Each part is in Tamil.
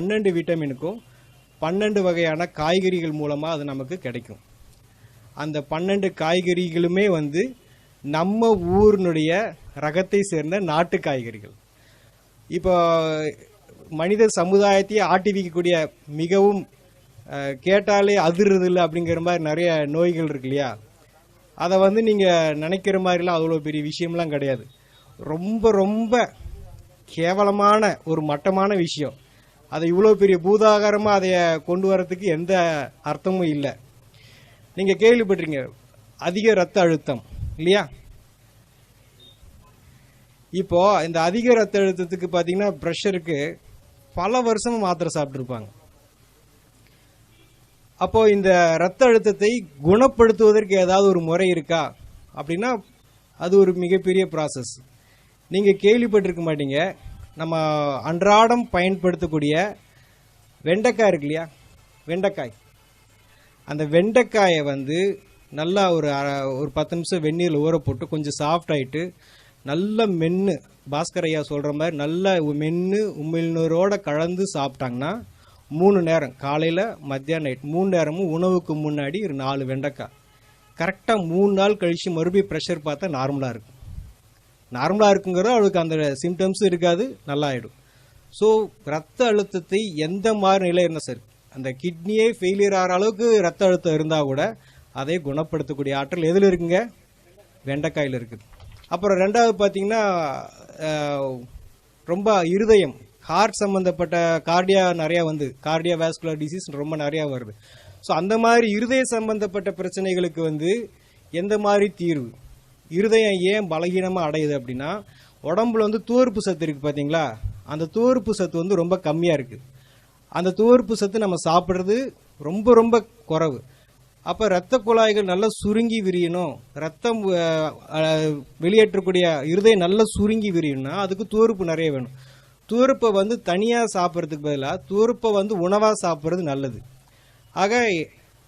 12 விட்டமினுக்கும் 12 வகையான காய்கறிகள் மூலமாக அது நமக்கு கிடைக்கும். அந்த 12 காய்கறிகளுமே வந்து நம்ம ஊரினுடைய ரகத்தை சேர்ந்த நாட்டு காய்கறிகள். இப்போ மனித சமுதாயத்தையே ஆட்டி வைக்கக்கூடிய மிகவும் கேட்டாலே அதிர்றதில்லை அப்படிங்கிற மாதிரி நிறைய நோய்கள் இருக்கு இல்லையா, அதை வந்து நீங்கள் நினைக்கிற மாதிரிலாம் அவ்வளோ பெரிய விஷயம்லாம் கிடையாது. ரொம்ப ரொம்ப கேவலமான ஒரு மட்டமான விஷயம். அதை இவ்வளோ பெரிய பூதாகாரமாக அதை கொண்டு வரத்துக்கு எந்த அர்த்தமும் இல்லை. நீங்கள் கேள்விப்பட்டிருங்க அதிக ரத்த அழுத்தம் இல்லையா? இப்போ இந்த அதிக ரத்த அழுத்தத்துக்கு பார்த்தீங்கன்னா ப்ரெஷருக்கு பல வருஷமா மாத்திரை சாப்பிட்ருப்பாங்க. அப்போ இந்த ரத்த அழுத்தத்தை குணப்படுத்துவதற்கு ஏதாவது ஒரு முறை இருக்கா அப்படின்னா அது ஒரு மிகப்பெரிய ப்ராசஸ். நீங்கள் கேள்விப்பட்டிருக்க மாட்டீங்க, நம்ம அன்றாடம் பயன்படுத்தக்கூடிய வெண்டைக்காய் இருக்கு இல்லையா, வெண்டைக்காய். அந்த வெண்டைக்காயை வந்து நல்லா ஒரு 10 நிமிஷம் வெந்நீரில் ஊற போட்டு கொஞ்சம் சாஃப்ட் ஆகிட்டு நல்ல மென்று, பாஸ்கர் ஐயா சொல்கிற மாதிரி நல்ல மென்று உமிழ்நீரோடு கலந்து சாப்பிட்டாங்கன்னா 3 நேரம், காலையில் மத்தியானம் நைட் 3 நேரமும் உணவுக்கு முன்னாடி ஒரு 4 வெண்டைக்காய் கரெக்டாக 3 நாள் கழித்து மறுபடியும் ப்ரெஷர் பார்த்தா நார்மலாக இருக்கும். நார்மலாக இருக்குங்கிறது அவளுக்கு அந்த சிம்டம்ஸும் இருக்காது, நல்லா ஆகிடும். ஸோ ரத்த அழுத்தத்தை எந்த மாதிரி நிலை இருந்தால் சரி, அந்த கிட்னியே ஃபெயிலியர் ஆகிற அளவுக்கு ரத்த அழுத்தம் இருந்தால் கூட அதை குணப்படுத்தக்கூடிய ஆற்றல் எதில் இருக்குங்க? வெண்டைக்காயில் இருக்குது. அப்புறம் ரெண்டாவது பார்த்தீங்கன்னா ரொம்ப இருதயம், ஹார்ட் சம்மந்தப்பட்ட கார்டியா நிறையா வந்து கார்டியா வாஸ்குலர் டிசீஸ் ரொம்ப நிறையா வருது. ஸோ அந்த மாதிரி இருதய சம்பந்தப்பட்ட பிரச்சனைகளுக்கு வந்து எந்த மாதிரி தீர்வு? இருதயம் ஏன் பலகீனமாக அடையுது அப்படின்னா உடம்புல வந்து துவர்ப்பு சத்து இருக்குது பார்த்தீங்களா, அந்த துவர்ப்பு சத்து வந்து ரொம்ப கம்மியாக இருக்குது. அந்த துவர்ப்பு சத்து நம்ம சாப்பிட்றது ரொம்ப ரொம்ப குறைவு. அப்போ இரத்த குழாய்கள் நல்லா சுருங்கி விரியணும், ரத்தம் வெளியேற்றக்கூடிய இருதயம் நல்லா சுருங்கி விரியணும்னா அதுக்கு துவர்ப்பு நிறைய வேணும். துவர்ப்பை வந்து தனியாக சாப்பிட்றதுக்கு பதிலாக துவர்ப்பை வந்து உணவாக சாப்பிட்றது நல்லது. ஆக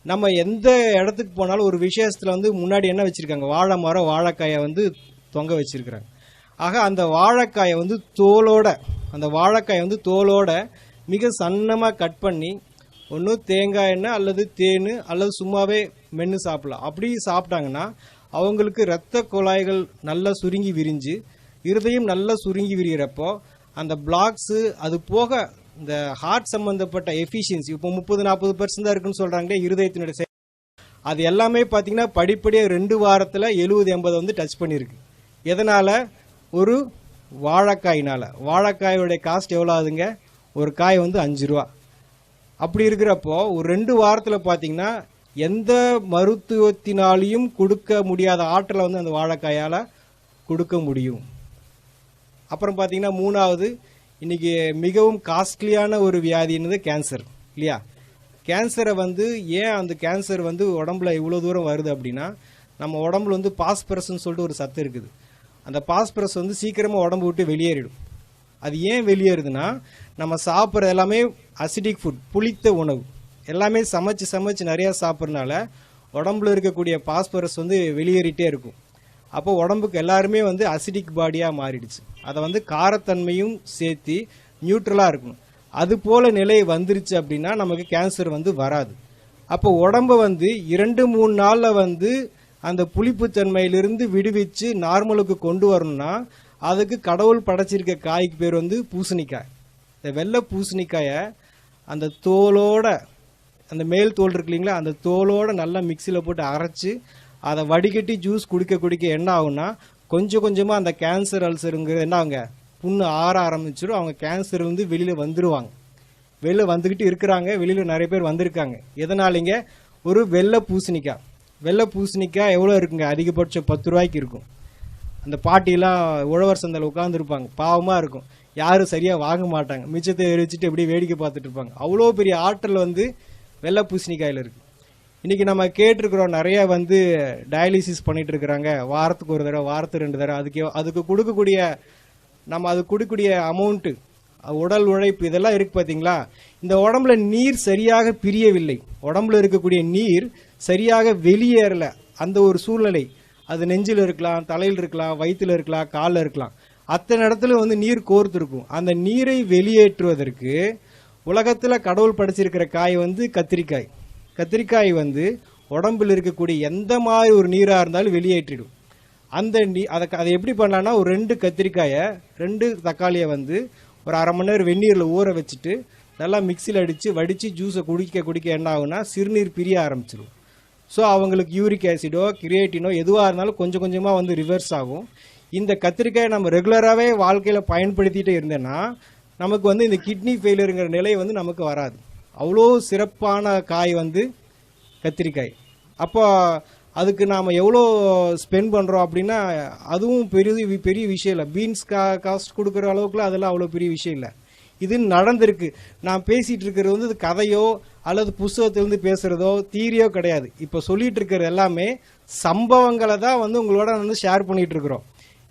நம்ம எந்த இடத்துக்கு போனாலும் ஒரு விசேஷத்தில் வந்து முன்னாடி என்ன வச்சுருக்காங்க, வாழை மரம் வாழைக்காயை வந்து தொங்க வச்சுருக்குறாங்க. ஆக அந்த வாழைக்காயை வந்து தோலோட மிக சன்னமாக கட் பண்ணி ஒன்று தேங்காய் எண்ணெய் அல்லது தேன் அல்லது சும்மாவே மென்று சாப்பிடலாம். அப்படி சாப்பிட்டாங்கன்னா அவங்களுக்கு இரத்த குழாய்கள் நல்லா சுருங்கி விரிஞ்சு இருதயம் நல்லா சுருங்கி விரிகிறப்போ அந்த பிளாக்ஸு, அது போக இந்த ஹார்ட் சம்மந்தப்பட்ட எஃபிஷியன்சி இப்போ 30-40% தான் இருக்குன்னு சொல்கிறாங்களே இருதயத்தினுடைய, அது எல்லாமே பார்த்தீங்கன்னா படிப்படியாக 2 வாரத்தில் 70-80 வந்து டச் பண்ணியிருக்கு. எதனால்? ஒரு வாழைக்காயினால். வாழைக்காயோடைய காஸ்ட் எவ்வளோ ஆகுதுங்க? ஒரு காய் வந்து 5 ரூபா. அப்படி இருக்கிறப்போ ஒரு 2 வாரத்தில் பார்த்தீங்கன்னா எந்த மருத்துவத்தினாலையும் கொடுக்க முடியாத ஆற்றலை வந்து அந்த வாழைக்காயால் கொடுக்க முடியும். அப்புறம் பார்த்தீங்கன்னா 3வது, இன்றைக்கி மிகவும் காஸ்ட்லியான ஒரு வியாதின்றது கேன்சர் இல்லையா? கேன்சரை வந்து ஏன் அந்த கேன்சர் வந்து உடம்புல இவ்வளோ தூரம் வருது அப்படின்னா நம்ம உடம்புல வந்து பாஸ்பரஸ்ன்னு சொல்லிட்டு ஒரு சத்து இருக்குது. அந்த பாஸ்பரஸ் வந்து சீக்கிரமாக உடம்பு விட்டு வெளியேறிடும். அது ஏன் வெளியேறுதுன்னா நம்ம சாப்பிட்ற எல்லாமே அசிடிக் ஃபுட், புளித்த உணவு எல்லாமே சமைச்சு நிறையா சாப்பிட்றதுனால உடம்புல இருக்கக்கூடிய பாஸ்பரஸ் வந்து வெளியேறிட்டே இருக்கும். அப்போ உடம்புக்கு எல்லாருமே வந்து அசிடிக் பாடியாக மாறிடுச்சு. அதை வந்து காரத்தன்மையும் சேர்த்து நியூட்ரலாக இருக்கணும். அது போல் நிலை வந்துருச்சு அப்படின்னா நமக்கு கேன்சர் வந்து வராது. அப்போ உடம்பை வந்து 2-3 நாளில் வந்து அந்த புளிப்புத்தன்மையிலிருந்து விடுவிச்சு நார்மலுக்கு கொண்டு வரணும்னா அதுக்கு கடவுள் படைச்சிருக்க காய்க்கு பேர் வந்து பூசணிக்காய். இந்த வெள்ளை பூசணிக்காயை அந்த தோலோட, அந்த மேல் தோல் இருக்கு இல்லைங்களா, அந்த தோலோட நல்லா மிக்சியில் போட்டு அரைச்சி அதை வடிகட்டி ஜூஸ் குடிக்க என்ன ஆகும்னா கொஞ்சம் கொஞ்சமாக அந்த கேன்சர் அல்சருங்கிறது என்ன ஆகுங்க, புண்ணு ஆற ஆரம்பிச்சிடும். அவங்க கேன்சர்லேருந்து வெளியில் வந்துடுவாங்க. வெளியில் வந்துக்கிட்டு இருக்கிறாங்க, வெளியில் நிறைய பேர் வந்திருக்காங்க. எதனாலிங்க? ஒரு வெள்ளை பூசணிக்காய். வெள்ளை பூசணிக்காய் எவ்வளோ இருக்குங்க? அதிகபட்சம் 10 ரூபாய்க்கு இருக்கும். அந்த பாட்டிலாம் உழவர் சந்தையில் உட்காந்துருப்பாங்க, பாவமாக இருக்கும், யாரும் சரியாக வாங்க மாட்டாங்க, மிச்சத்தை எரிச்சிட்டு எப்படி வேடிக்கை பார்த்துட்டு இருப்பாங்க. அவ்வளோ பெரிய ஆற்றல் வந்து வெள்ளை பூசணிக்காயில் இருக்குது. இன்றைக்கி நம்ம கேட்டிருக்கிறோம், நிறையா வந்து டயாலிசிஸ் பண்ணிகிட்டு இருக்கிறாங்க, வாரத்துக்கு ஒரு தடவை, வாரத்துக்கு 2 தடவை. அதுக்கு கொடுக்கக்கூடிய அமௌண்ட்டு, உடல் உழைப்பு இதெல்லாம் இருக்குது பார்த்தீங்களா? இந்த உடம்புல நீர் சரியாக பிரியவில்லை, உடம்புல இருக்கக்கூடிய நீர் சரியாக வெளியேறலை. அந்த ஒரு சூழ்நிலை, அது நெஞ்சில் இருக்கலாம், தலையில் இருக்கலாம், வயிற்றில் இருக்கலாம், காலில் இருக்கலாம், அத்தனை இடத்துல வந்து நீர் கோர்த்துருக்கும். அந்த நீரை வெளியேற்றுவதற்கு உலகத்தில் கடவுள் படைச்சிருக்கிற காய் வந்து கத்திரிக்காய். கத்திரிக்காய் வந்து உடம்பில் இருக்கக்கூடிய எந்த மாதிரி ஒரு நீராக இருந்தாலும் வெளியேற்றிடும். அந்த அதை எப்படி பண்ணலான்னா, ஒரு 2 கத்திரிக்காயை 2 தக்காளியை வந்து ஒரு அரை மணி நேரம் வெந்நீரில் ஊற வச்சுட்டு நல்லா மிக்சியில் அடித்து வடித்து ஜூஸை குடிக்க என்ன ஆகுனா சிறுநீர் பிரிய ஆரம்பிச்சிடும். ஸோ அவங்களுக்கு யூரிக் ஆசிடோ கிரியேட்டினோ எதுவாக இருந்தாலும் கொஞ்சம் கொஞ்சமாக வந்து ரிவர்ஸ் ஆகும். இந்த கத்திரிக்காயை நம்ம ரெகுலராகவே வாழ்க்கையில் பயன்படுத்திகிட்டே இருந்தேன்னா நமக்கு வந்து இந்த கிட்னி ஃபெயிலியருங்கிற நிலை வந்து நமக்கு வராது. அவ்வளோ சிறப்பான காய் வந்து கத்திரிக்காய். அப்போ அதுக்கு நாம் எவ்வளோ ஸ்பெண்ட் பண்ணுறோம் அப்படின்னா அதுவும் பெரிய விஷயம் இல்லை. பீன்ஸ் காஸ்ட் கொடுக்குற அளவுக்குலாம் அதெல்லாம் அவ்வளோ பெரிய விஷயம் இல்லை. இது நடந்திருக்கு. நான் பேசிகிட்டு இருக்கிறது வந்து இது கதையோ அல்லது புஸ்தகத்திலேருந்து பேசுகிறதோ தீரியோ கிடையாது. இப்போ சொல்லிகிட்டு இருக்கிறது எல்லாமே சம்பவங்களை தான் வந்து உங்களோட வந்து ஷேர் பண்ணிகிட்டு இருக்கிறோம்.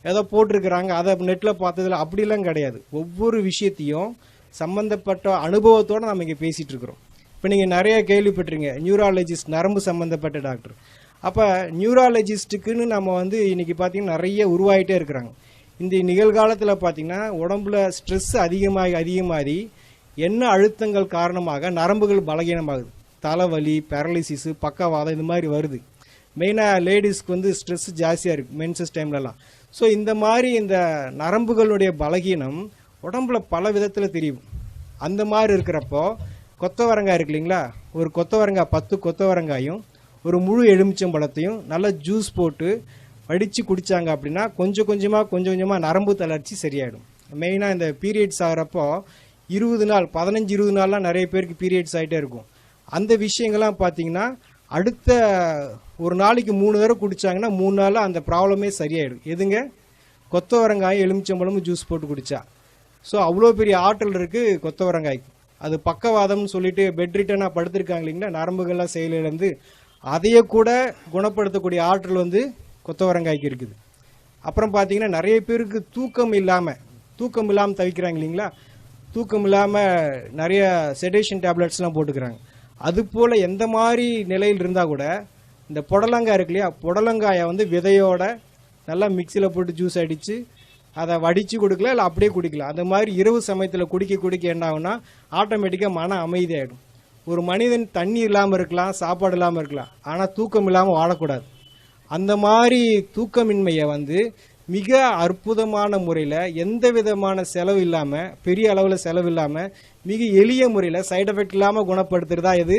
ஏதோ போட்டிருக்கிறாங்க அதை நெட்டில் பார்த்ததில்ல அப்படிலாம் கிடையாது. ஒவ்வொரு விஷயத்தையும் சம்மந்தப்பட்ட அனுபவத்தோடு நம்ம இங்கே பேசிகிட்டு இருக்கிறோம். இப்போ நீங்கள் நிறைய கேள்விப்பட்டிருங்க, நியூராலஜிஸ்ட் நரம்பு சம்மந்தப்பட்ட டாக்டர். அப்போ நியூராலஜிஸ்ட்டுக்குன்னு நம்ம வந்து இன்றைக்கி பார்த்திங்கன்னா நிறைய உருவாகிட்டே இருக்கிறாங்க. இந்த நிகழ்காலத்தில் பார்த்திங்கன்னா உடம்புல ஸ்ட்ரெஸ் அதிகமாகி என்ன அழுத்தங்கள் காரணமாக நரம்புகள் பலகீனமாகுது. தலைவலி, பேரலிசிஸு, பக்கவாதம் இது மாதிரி வருது. மெயினாக லேடிஸ்க்கு வந்து ஸ்ட்ரெஸ் ஜாஸ்தியாக இருக்குது மென்சஸ் டைம்லலாம். ஸோ இந்த மாதிரி இந்த நரம்புகளுடைய பலகீனம் உடம்புல பல விதத்தில் தெரியும். அந்த மாதிரி இருக்கிறப்போ கொத்தவரங்காய் இருக்கு இல்லைங்களா, ஒரு கொத்தவரங்காய் 10 கொத்தவரங்காயும் ஒரு முழு எலுமிச்சம்பழத்தையும் நல்லா ஜூஸ் போட்டு வடித்து குடித்தாங்க அப்படின்னா கொஞ்சம் கொஞ்சமாக நரம்பு தளர்ச்சி சரியாயிடும். மெயினாக இந்த பீரியட்ஸ் ஆகிறப்போ 20 நாள் 15-20 நாள்லாம் நிறைய பேருக்கு பீரியட்ஸ் ஆகிட்டே இருக்கும். அந்த விஷயங்கள்லாம் பார்த்தீங்கன்னா அடுத்த ஒரு நாளைக்கு 3 தடவை குடித்தாங்கன்னா 3 நாளில் அந்த ப்ராப்ளமே சரியாயிடும். எதுங்க, கொத்தவரங்காய் எலுமிச்சம்பழமும் ஜூஸ் போட்டு குடித்தா. ஸோ அவ்வளோ பெரிய ஆற்றல் இருக்குது கொத்தவரங்காய்க்கு. அது பக்கவாதம்னு சொல்லிட்டு பெட் ரிட்டனாக படுத்திருக்காங்க இல்லைங்களா, நரம்புகள்லாம் செயலிழந்து அதையே கூட குணப்படுத்தக்கூடிய ஆற்றல் வந்து கொத்தவரங்காய்க்கு இருக்குது. அப்புறம் பார்த்தீங்கன்னா நிறைய பேருக்கு தூக்கம் இல்லாமல் தவிக்கிறாங்க இல்லைங்களா, தூக்கம் இல்லாமல் நிறைய செடேஷன் டேப்லெட்ஸ்லாம் போட்டுக்கிறாங்க. அதுபோல் எந்த மாதிரி நிலையில் இருந்தால் கூட இந்த புடலங்காய் இருக்கு இல்லையா, புடலங்காயை வந்து விதையோட நல்லா மிக்சியில் போட்டு ஜூஸ் அடித்து அதை வடித்து கொடுக்கலாம், இல்லை அப்படியே குடிக்கலாம். அந்த மாதிரி இரவு சமயத்தில் குடிக்க என்ன ஆகுனா ஆட்டோமேட்டிக்காக மன அமைதியாகிடும். ஒரு மனிதன் தண்ணி இல்லாமல் இருக்கலாம், சாப்பாடு இல்லாமல் இருக்கலாம், ஆனால் தூக்கம் இல்லாமல் வாழக்கூடாது. அந்த மாதிரி தூக்கமின்மையை வந்து மிக அற்புதமான முறையில் எந்த விதமான செலவு இல்லாமல், பெரிய அளவில் செலவு இல்லாமல், மிக எளிய முறையில் சைடு எஃபெக்ட் இல்லாமல் குணப்படுத்துறதா இது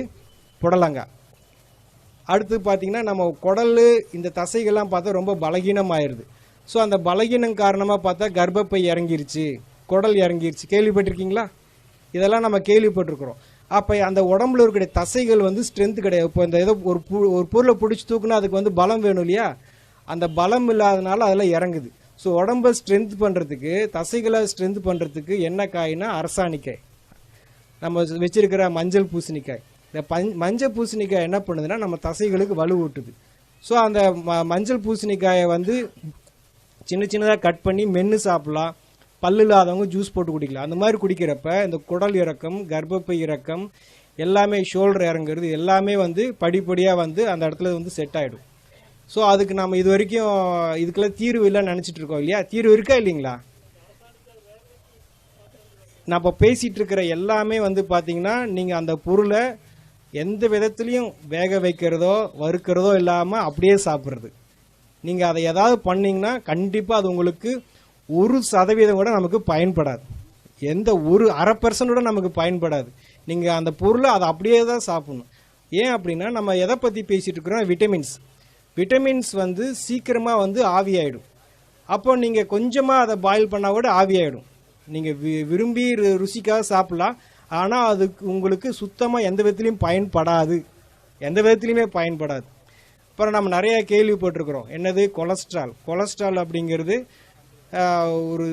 புடலங்காய். அடுத்து பார்த்திங்கன்னா நம்ம குடல் இந்த தசைகள்லாம் பார்த்தா ரொம்ப பலகீனமாயிருது. ஸோ அந்த பலகீனம் காரணமாக பார்த்தா கர்ப்பப்பை இறங்கிருச்சு, குடல் இறங்கிருச்சு, கேள்விப்பட்டிருக்கீங்களா? இதெல்லாம் நம்ம கேள்விப்பட்டிருக்கிறோம். அப்போ அந்த உடம்புல இருக்கிற தசைகள் வந்து ஸ்ட்ரென்த் கிடையாது. இப்போ இந்த ஏதோ ஒரு பொருளை பிடிச்சி தூக்குனா அதுக்கு வந்து பலம் வேணும் இல்லையா, அந்த பலம் இல்லாதனால அதெல்லாம் இறங்குது. ஸோ உடம்பை ஸ்ட்ரென்த் பண்ணுறதுக்கு, தசைகளை ஸ்ட்ரென்த் பண்ணுறதுக்கு என்ன காய்னா அரசாணிக்காய், நம்ம வச்சிருக்கிற மஞ்சள் பூசணிக்காய். இந்த மஞ்சள் பூசணிக்காய் என்ன பண்ணுதுன்னா நம்ம தசைகளுக்கு வலுவூட்டுது. ஸோ அந்த மஞ்சள் பூசணிக்காயை வந்து சின்னதாக கட் பண்ணி மென்று சாப்பிட்லாம். பல்லு இல்லாதவங்க ஜூஸ் போட்டு குடிக்கலாம். அந்த மாதிரி குடிக்கிறப்ப இந்த குடல் இறக்கம், கர்ப்பப்பை இறக்கம் எல்லாமே, ஷோல்டர் இறங்குறது எல்லாமே வந்து படிப்படியாக வந்து அந்த இடத்துல வந்து செட் ஆகிடும். ஸோ அதுக்கு நம்ம இது வரைக்கும் இதுக்கெல்லாம் தீர்வு இல்லைன்னு நினச்சிட்டு இருக்கோம் இல்லையா, தீர்வு இருக்கா இல்லைங்களா? நான் இப்போ பேசிகிட்டு இருக்கிற எல்லாமே வந்து பார்த்தீங்கன்னா நீங்கள் அந்த பொருளை எந்த விதத்துலையும் வேக வைக்கிறதோ வறுக்கிறதோ இல்லாமல் அப்படியே சாப்பிட்றது. நீங்கள் அதை ஏதாவது பண்ணிங்கன்னா கண்டிப்பாக அது உங்களுக்கு 1% கூட நமக்கு பயன்படாது. எந்த ஒரு 0.5% கூட நமக்கு பயன்படாது. நீங்கள் அந்த பொருளை அதை அப்படியே தான் சாப்பிடணும். ஏன் அப்படின்னா நம்ம எதை பற்றி பேசிகிட்டு இருக்கிறோம், விட்டமின்ஸ் வந்து சீக்கிரமாக வந்து ஆவியாயிடும். அப்போ நீங்கள் கொஞ்சமாக அதை பாயில் பண்ணால் கூட ஆவியாயிடும். நீங்கள் விரும்பி ருசிக்காக சாப்பிடலாம், ஆனால் அதுக்கு உங்களுக்கு சுத்தமாக எந்த விதத்துலையும் பயன்படாது. அப்புறம் நம்ம நிறைய கேள்விப்பட்டிருக்கிறோம், என்னது கொலஸ்ட்ரால் அப்படிங்கிறது ஒரு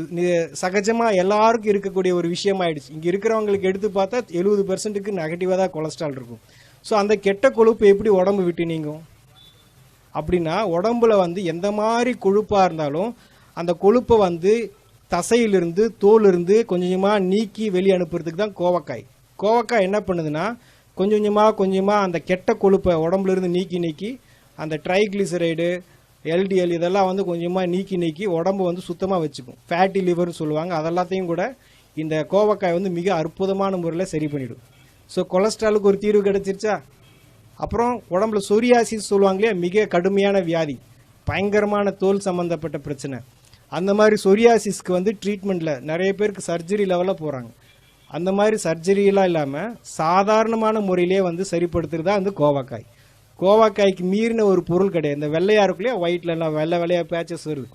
சகஜமாக எல்லாருக்கும் இருக்கக்கூடிய ஒரு விஷயமாயிடுச்சு. இங்கே இருக்கிறவங்களுக்கு எடுத்து பார்த்தா 70%க்கு நெகட்டிவாக தான் கொலஸ்ட்ரால் இருக்கும். ஸோ அந்த கெட்ட கொழுப்பு எப்படி உடம்பு விட்டு நீங்கும் அப்படின்னா, உடம்புல வந்து எந்த மாதிரி கொழுப்பாக இருந்தாலும் அந்த கொழுப்பை வந்து தசையிலிருந்து தோலிருந்து கொஞ்சமாக நீக்கி வெளியே அனுப்புறதுக்கு தான் கோவக்காய் என்ன பண்ணுதுன்னா கொஞ்சமாக அந்த கெட்ட கொழுப்பை உடம்புலேருந்து நீக்கி அந்த ட்ரைக்ளிசரைடு, LDL இதெல்லாம் வந்து கொஞ்சமாக நீக்கி உடம்பு வந்து சுத்தமாக வச்சுக்கும். ஃபேட்டி லிவர்னு சொல்லுவாங்க. அதெல்லாத்தையும் கூட இந்த கோவக்காய் வந்து மிக அற்புதமான முறையில் சரி பண்ணிடும். ஸோ கொலஸ்ட்ராலுக்கு ஒரு தீர்வு கிடைச்சிருச்சா. அப்புறம் உடம்புல சொரியாசிஸ் சொல்லுவாங்க இல்லையா, மிக கடுமையான வியாதி, பயங்கரமான தோல் சம்மந்தப்பட்ட பிரச்சனை. அந்த மாதிரி சொரியாசிஸ்க்கு வந்து ட்ரீட்மெண்ட்டில் நிறைய பேருக்கு சர்ஜரி லெவலில் போகிறாங்க. அந்த மாதிரி சர்ஜரியெலாம் இல்லாமல் சாதாரணமான முறையிலே வந்து சரிப்படுத்துறது தான் வந்து கோவக்காய். கோவக்காய்க்கு மீறின ஒரு பொருள் கிடையாது. இந்த வெள்ளையாக இருக்குல்லையா, ஒயிட்லலாம் வெள்ளை வெள்ளையாக பேச்சஸ் வருது.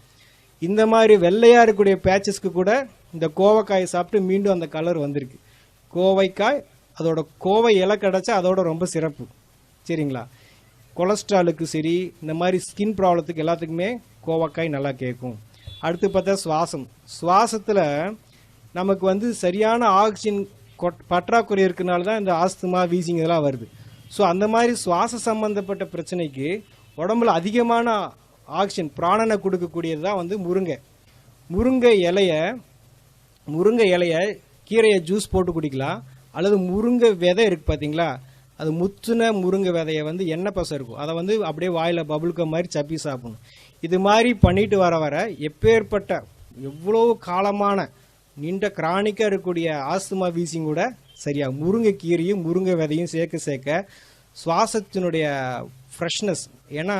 இந்த மாதிரி வெள்ளையாக இருக்கக்கூடிய பேச்சஸ்க்கு கூட இந்த கோவக்காயை சாப்பிட்டு மீண்டும் அந்த கலர் வந்திருக்கு. கோவைக்காய் அதோட கோவை இலை கிடச்சா அதோட ரொம்ப சிறப்பு. சரிங்களா. கொலஸ்ட்ராலுக்கு சரி, இந்த மாதிரி ஸ்கின் ப்ராப்ளத்துக்கு எல்லாத்துக்குமே கோவக்காய் நல்லா கேட்கும். அடுத்து பார்த்தா சுவாசத்தில் நமக்கு வந்து சரியான ஆக்சிஜன் பற்றாக்குறை இருக்கிறனால தான் இந்த ஆஸ்துமா, வீசிங் இதெல்லாம் வருது. ஸோ அந்த மாதிரி சுவாச சம்பந்தப்பட்ட பிரச்சனைக்கு உடம்புல அதிகமான ஆக்சிஜன் பிராணனை கொடுக்கக்கூடியது தான் வந்து முருங்கை இலையை கீரையை ஜூஸ் போட்டு குடிக்கலாம். அல்லது முருங்கை விதை இருக்குது பார்த்தீங்களா, அது முத்துன முருங்கை விதையை வந்து எண்ணெய் பசை இருக்கும், அதை வந்து அப்படியே வாயில் பபுள்கம் மாதிரி சப்பி சாப்பிடணும். இது மாதிரி பண்ணிட்டு வர எப்பேற்பட்ட எவ்வளோ காலமான நீண்ட கிரானிக்காக இருக்கக்கூடிய ஆஸ்துமா, வீசிங் கூட சரியாக முருங்கை கீரையும் முருங்கை விதையும் சேர்க்க சுவாசத்தினுடைய ஃப்ரெஷ்னஸ், ஏன்னா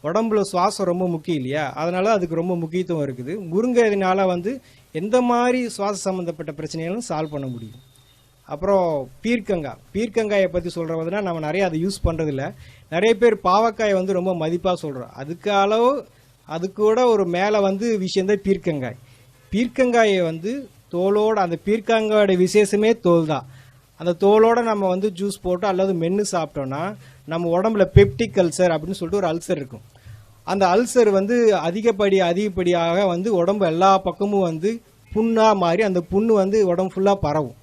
உடம்புல சுவாசம் ரொம்ப முக்கியம் இல்லையா, அதனால அதுக்கு ரொம்ப முக்கியத்துவம் இருக்குது. முருங்கை இதனால வந்து எந்த மாதிரி சுவாச சம்மந்தப்பட்ட பிரச்சனைகளும் சால்வ் பண்ண முடியும். அப்புறம் பீர்க்கங்காயை பற்றி சொல்கிறதுனா நம்ம நிறைய அதை யூஸ் பண்ணுறதில்ல. நிறைய பேர் பாவக்காயை வந்து ரொம்ப மதிப்பாக சொல்கிறோம். அது கூட ஒரு மேலே வந்து விஷயந்தான் பீர்க்கங்காயை வந்து தோலோட, அந்த பீர்க்கங்காயோட விசேஷமே தோல் தான். அந்த தோலோட நம்ம வந்து ஜூஸ் போட்டு அல்லது மென்று சாப்பிட்டோன்னா நம்ம உடம்புல பெப்டிக் அல்சர் அப்படின்னு சொல்லிட்டு ஒரு அல்சர் இருக்கும். அந்த அல்சர் வந்து அதிகப்படியாக வந்து உடம்பு எல்லா பக்கமும் வந்து புண்ணாக மாறி அந்த புண்ணு வந்து உடம்பு ஃபுல்லாக பரவும்.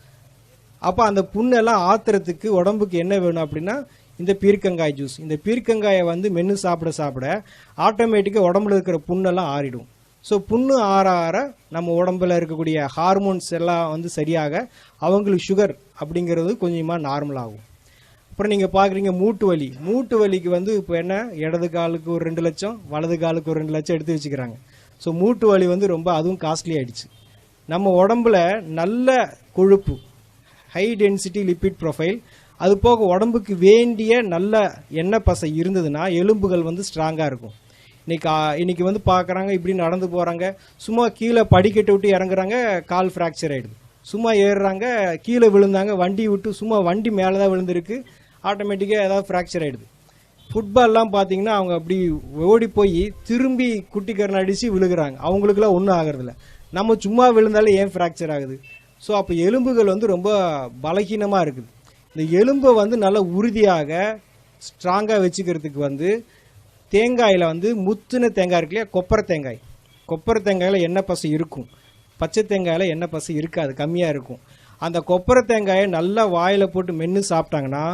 அப்போ அந்த புண்ணெல்லாம் ஆத்துறதுக்கு உடம்புக்கு என்ன வேணும் அப்படின்னா இந்த பீர்க்கங்காய் ஜூஸ். இந்த பீர்க்கங்காயை வந்து மென்று சாப்பிட ஆட்டோமேட்டிக்காக உடம்புல இருக்கிற புண்ணெல்லாம் ஆறிடும். ஸோ புண்ணு ஆற நம்ம உடம்புல இருக்கக்கூடிய ஹார்மோன்ஸ் எல்லாம் வந்து சரியாக அவங்களுக்கு சுகர் அப்படிங்கிறது கொஞ்சமாக நார்மல் ஆகும். அப்புறம் நீங்கள் பார்க்குறீங்க மூட்டு வலிக்கு வந்து இப்போ என்ன, இடது காலுக்கு ஒரு 2 லட்சம், வலது காலுக்கு ஒரு 2 லட்சம் எடுத்து வச்சுக்கிறாங்க. ஸோ மூட்டு வலி வந்து ரொம்ப அதுவும் காஸ்ட்லி ஆகிடுச்சு. நம்ம உடம்புல நல்ல கொழுப்பு, ஹை டென்சிட்டி லிப்பிட் ப்ரொஃபைல், அது போக உடம்புக்கு வேண்டிய நல்ல எண்ணெய் பசை இருந்ததுன்னா எலும்புகள் வந்து ஸ்ட்ராங்காக இருக்கும். இன்னைக்கு வந்து பார்க்குறாங்க, இப்படி நடந்து போகிறாங்க, சும்மா கீழே படிக்கட்டு விட்டு இறங்குறாங்க, கால் ஃப்ராக்சர் ஆகிடுது. சும்மா ஏறுறாங்க, கீழே விழுந்தாங்க, வண்டி மேலே தான் விழுந்திருக்கு, ஆட்டோமேட்டிக்காக ஏதாவது ஃப்ராக்சர் ஆகிடுது. ஃபுட்பால்லாம் பார்த்தீங்கன்னா அவங்க அப்படி ஓடி போய் திரும்பி குட்டிக்கரணை அடித்து விழுகிறாங்க, அவங்களுக்குலாம் ஒன்றும் ஆகிறதில்ல. நம்ம சும்மா விழுந்தாலே ஏன் ஃப்ராக்சர் ஆகுது? ஸோ அப்போ எலும்புகள் வந்து ரொம்ப பலகீனமாக இருக்குது. இந்த எலும்பை வந்து நல்லா உறுதியாக ஸ்ட்ராங்காக வச்சுக்கிறதுக்கு வந்து தேங்காயில் வந்து முத்துன தேங்காய் இருக்கு இல்லையா, கொப்பரை தேங்காயில் எண்ணெய் பசை இருக்கும், பச்சை தேங்காயில் எண்ணெய் பசை இருக்காது, கம்மியாக இருக்கும். அந்த கொப்பரை தேங்காயை நல்லா வாயில் போட்டு மென்று சாப்பிட்டாங்கன்னா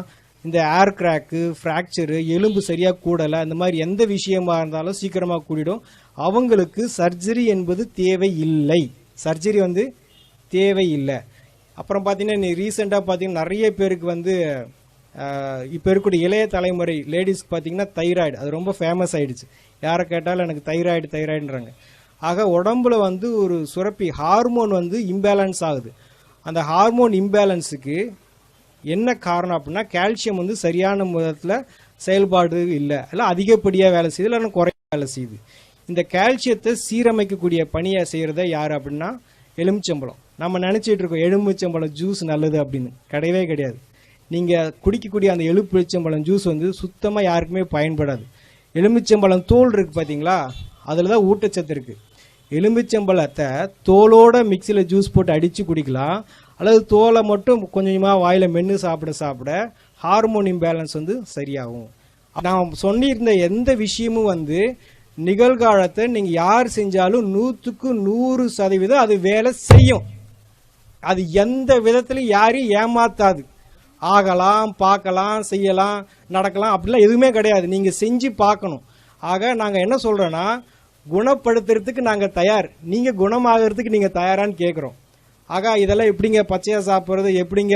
இந்த ஏர் கிராக்கு, ஃப்ராக்சரு, எலும்பு சரியாக கூடலை, அந்த மாதிரி எந்த விஷயமா இருந்தாலும் சீக்கிரமாக கூடிடும். அவங்களுக்கு சர்ஜரி என்பது தேவையில்லை. அப்புறம் பார்த்தீங்கன்னா ரீசெண்டாக பார்த்தீங்கன்னா நிறைய பேருக்கு வந்து இப்போ இருக்கக்கூடிய இளைய தலைமுறை லேடிஸ்க்கு பார்த்தீங்கன்னா தைராய்டு அது ரொம்ப ஃபேமஸ் ஆகிடுச்சு. யாரை கேட்டாலும் எனக்கு தைராய்டுன்றாங்க. ஆக உடம்புல வந்து ஒரு சுரப்பி ஹார்மோன் வந்து இம்பேலன்ஸ் ஆகுது. அந்த ஹார்மோன் இம்பேலன்ஸுக்கு என்ன காரணம் அப்படின்னா கால்சியம் வந்து சரியான விதத்தில் செயல்பாடு இல்லை, அதிகப்படியாக வேலை செய்யுது, இல்லைன்னா குறைய வேலை செய்யுது. இந்த கால்சியத்தை சீரமைக்கக்கூடிய பணியை செய்கிறத யார் அப்படின்னா எலுமிச்சம்பழம். நம்ம நினச்சிட்டு இருக்கோம் எலுமிச்சம்பழம் ஜூஸ் நல்லது அப்படின்னு, கிடையாது. நீங்கள் குடிக்கக்கூடிய அந்த எலுமிச்சம்பழம் ஜூஸ் வந்து சுத்தமாக யாருக்குமே பயன்படாது. எலுமிச்சம்பழம் தோல் இருக்குது பார்த்தீங்களா, அதில் தான் ஊட்டச்சத்து இருக்குது. எலுமிச்சம்பழத்தை தோலோட மிக்சியில் ஜூஸ் போட்டு அடித்து குடிக்கலாம், அல்லது தோலை மட்டும் கொஞ்சமாக வாயில் மென்று சாப்பிட ஹார்மோன் இம்பேலன்ஸ் வந்து சரியாகும். நான் சொல்லியிருந்த எந்த விஷயமும் வந்து நிகழ்காலத்தை நீங்கள் யார் செஞ்சாலும் 100க்கு 100% அது வேலை செய்யும். அது எந்த விதத்திலையும் யாரையும் ஏமாத்தாது. ஆகலாம், பார்க்கலாம், செய்யலாம், நடக்கலாம், அப்படிலாம் எதுவுமே கிடையாது. நீங்கள் செஞ்சு பார்க்கணும். ஆக நாங்கள் என்ன சொல்கிறோன்னா, குணப்படுத்துறதுக்கு நாங்கள் தயார், நீங்கள் குணமாகறதுக்கு நீங்கள் தயாரான்னு கேட்குறோம். ஆக இதெல்லாம் எப்படிங்க பச்சையாக சாப்பிட்றது, எப்படிங்க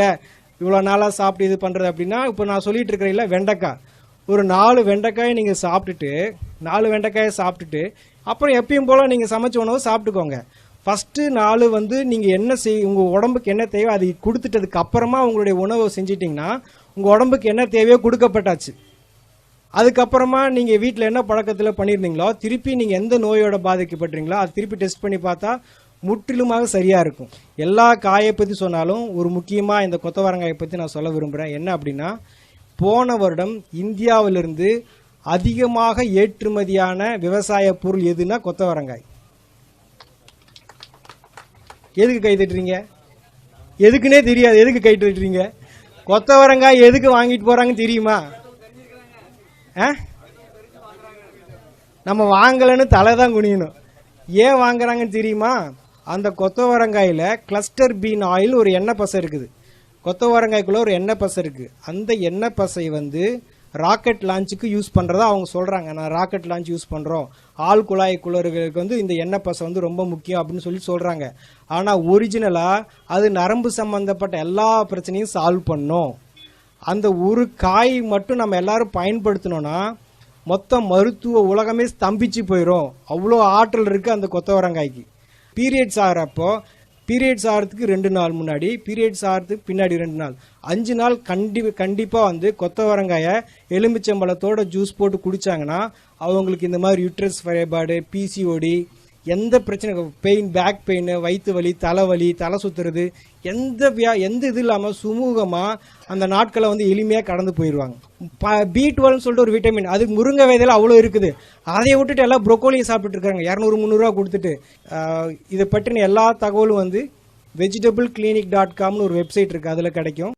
இவ்வளோ நாளாக சாப்பிட்டு இது பண்ணுறது அப்படின்னா, இப்போ நான் சொல்லிட்டு இருக்கிறேன் வெண்டைக்காய், ஒரு 4 வெண்டைக்காயை நீங்கள் சாப்பிட்டுட்டு 4 வெண்டைக்காயை சாப்பிட்டுட்டு அப்புறம் எப்பயும் போல் நீங்கள் சமைச்ச உணவு சாப்பிட்டுக்கோங்க. ஃபஸ்ட்டு நாள் வந்து நீங்கள் என்ன உங்கள் உடம்புக்கு என்ன தேவையோ அதை கொடுத்துட்டதுக்கு அப்புறமா உங்களுடைய உணவை செஞ்சிட்டிங்கன்னா உங்கள் உடம்புக்கு என்ன தேவையோ கொடுக்கப்பட்டாச்சு. அதுக்கப்புறமா நீங்கள் வீட்டில் என்ன பழக்கத்தில் பண்ணியிருந்தீங்களோ திருப்பி நீங்கள் எந்த நோயோட பாதிக்கப்பட்டீங்களோ அது திருப்பி டெஸ்ட் பண்ணி பார்த்தா முற்றிலுமாக சரியாக இருக்கும். எல்லா காயை பற்றி சொன்னாலும் ஒரு முக்கியமாக இந்த கொத்தவரங்காயை பற்றி நான் சொல்ல விரும்புகிறேன். என்ன அப்படின்னா, போன வருடம் இந்தியாவிலிருந்து அதிகமாக ஏற்றுமதியான விவசாய பொருள் எதுனா கொத்தவரங்காய். எதுக்கு கை தட்டுறீங்க? எதுக்குன்னே தெரியாது, எதுக்கு கை தட்டுறீங்க? கொத்தவரங்காய் எதுக்கு வாங்கிட்டு போகிறாங்கன்னு தெரியுமா? நம்ம வாங்கலன்னு தலை தான் குனியணும். ஏன் வாங்குறாங்கன்னு தெரியுமா? அந்த கொத்தவரங்காயில் கிளஸ்டர் பீன் ஆயில் ஒரு எண்ணெய் பசை இருக்குது. கொத்தவரங்காய்க்குள்ளே ஒரு எண்ணெய் பசை இருக்குது. அந்த எண்ணெய் பசை வந்து ராக்கெட் லான்ச்சுக்கு யூஸ் பண்ணுறதா அவங்க சொல்கிறாங்க. நான் ராக்கெட் லான்ச் யூஸ் பண்ணுறோம், ஆள் குழாய் குளறுகளுக்கு வந்து இந்த எண்ணெய் பசை வந்து ரொம்ப முக்கியம் அப்படின்னு சொல்லி சொல்கிறாங்க. ஆனால் ஒரிஜினலாக அது நரம்பு சம்மந்தப்பட்ட எல்லா பிரச்சனையும் சால்வ் பண்ணும். அந்த ஒரு காய் மட்டும் நம்ம எல்லாரும் பயன்படுத்தினோன்னா மொத்த மருத்துவ உலகமே ஸ்தம்பிச்சு போயிடும். அவ்வளோ ஆற்றல் இருக்குது அந்த கொத்தவரங்காய்க்கு. பீரியட்ஸ் ஆகிறப்போ, பீரியட்ஸ் ஆகிறதுக்கு 2 நாள் முன்னாடி, பீரியட்ஸ் ஆகிறதுக்கு பின்னாடி 2 நாள், 5 நாள் கண்டிப்பாக வந்து கொத்தவரங்காயை எலுமிச்சம்பழத்தோட ஜூஸ் போட்டு குடித்தாங்கன்னா அவங்களுக்கு இந்த மாதிரி யூட்ரஸ் ஃபைபார்டு, பிசிஓடி, எந்த பிரச்சனை, பெயின், பேக் பெயின், வயிற்று வலி, தலைவலி, தலை சுற்றுறது, எந்த இது இல்லாமல் சுமூகமாக அந்த நாட்களை வந்து எளிமையாக கடந்து போயிடுவாங்க. B12 சொல்லிட்டு ஒரு விட்டமின், அது முருங்கை விதையில் அவ்வளோ இருக்குது. அதை விட்டுட்டு எல்லாம் ப்ரொக்கோலியை சாப்பிட்டுட்டு இருக்காங்க 200-300 கொடுத்துட்டு. இதை பற்றின எல்லா தகவலும் வந்து vegetableclinic.comனு ஒரு வெப்சைட் இருக்குது, அதில் கிடைக்கும்.